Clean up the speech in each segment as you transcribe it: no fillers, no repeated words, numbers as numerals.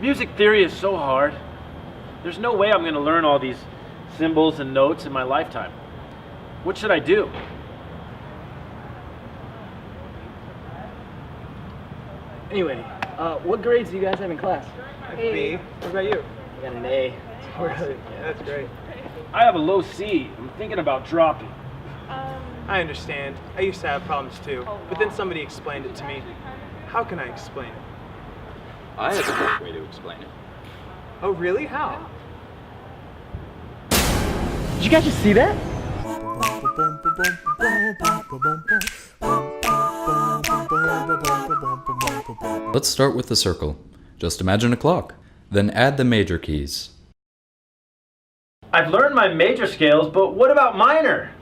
Music theory is so hard. There's no way I'm going to learn all these symbols and notes in my lifetime. What should I do? Anyway, what grades do you guys have in class? B. What about you? I got an A. Awesome. That's great. I have a low C. I'm thinking about dropping. I understand. I used to have problems too, but then somebody explained it to me. How can I explain it? I have a great way to explain it. Oh, really? How? Did you guys just see that? Let's start with the circle. Just imagine a clock. Then add the major keys. I've learned my major scales, but what about minor?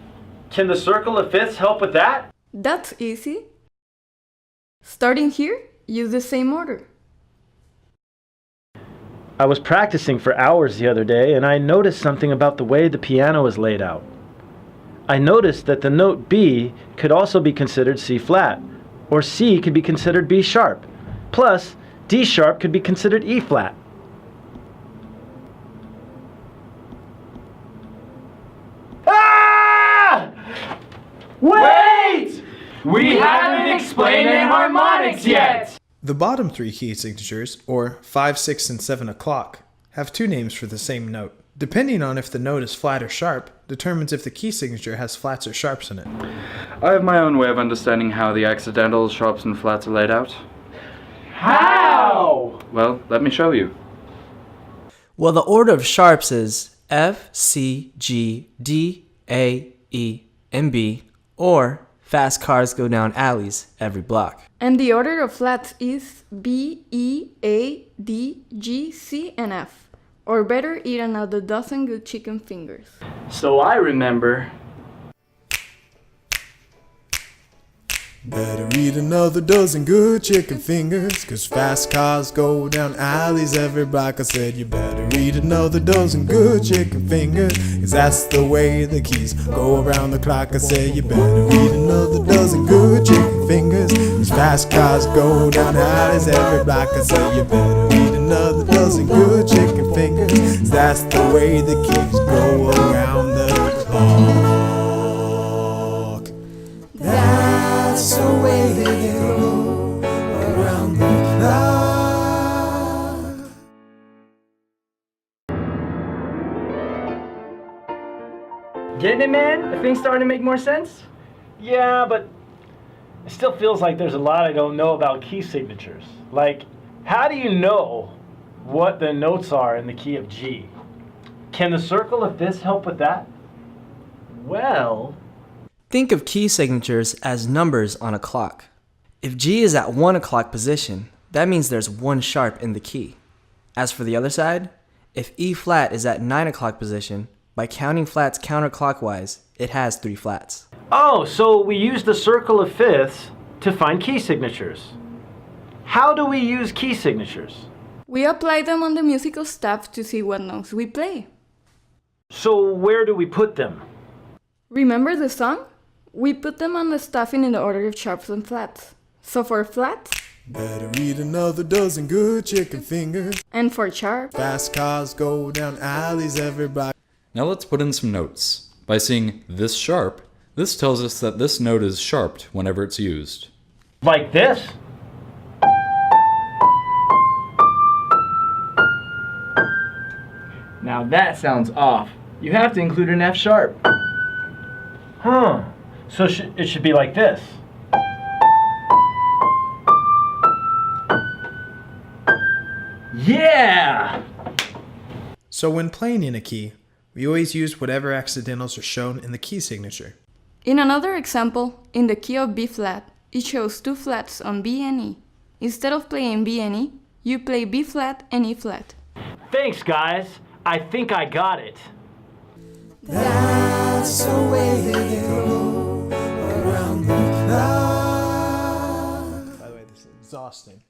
Can the circle of fifths help with that? That's easy. Starting here, use the same order. I was practicing for hours the other day, and I noticed something about the way the piano is laid out. I noticed that the note B could also be considered C flat, or C could be considered B sharp. Plus, D sharp could be considered E flat. Ah! Wait! We haven't explained enharmonics yet! The bottom three key signatures, or 5, 6, and 7 o'clock, have two names for the same note. Depending on if the note is flat or sharp, determines if the key signature has flats or sharps in it. I have my own way of understanding how the accidentals, sharps, and flats are laid out. How? Well, let me show you. Well, the order of sharps is F, C, G, D, A, E, and B, or fast cars go down alleys every block. And the order of flats is B, E, A, D, G, C, and F. Or better, eat another dozen good chicken fingers. So I remember. Better eat another dozen good chicken fingers, 'cause fast cars go down alleys every block. I said you better eat another dozen good chicken fingers, 'cause that's the way the keys go around the clock. I said you better eat another dozen good chicken fingers, 'cause fast cars go down alleys every block. I said you better eat another dozen good chicken fingers, 'cause that's the way the keys go around the clock. That's the way they go around the clock. Getting it, man? The thing's starting to make more sense? Yeah, but it still feels like there's a lot I don't know about key signatures. Like, how do you know what the notes are in the key of G? Can the circle of fifths help with that? Well, Think of key signatures as numbers on a clock. If G is at 1 o'clock position, that means there's one sharp in the key. As for the other side, if E flat is at 9 o'clock position, by counting flats counterclockwise, it has 3 flats. Oh, so we use the circle of fifths to find key signatures. How do we use key signatures? We apply them on the musical staff to see what notes we play. So where do we put them? Remember the song? We put them on the staffing in the order of sharps and flats. So for flats, Better eat another dozen good chicken fingers. and for sharps, Fast cars go down alleys every block. Now let's put in some notes. By seeing this sharp, this tells us that this note is sharped whenever it's used. Like this? now that sounds off. You have to include an F sharp. Huh. So it should be like this. Yeah! So when playing in a key, we always use whatever accidentals are shown in the key signature. In another example, in the key of B flat, it shows 2 flats on B and E. Instead of playing B and E, you play B flat and E flat. Thanks, guys. I think I got it. That's the way they go around the clock. By the way, this is exhausting.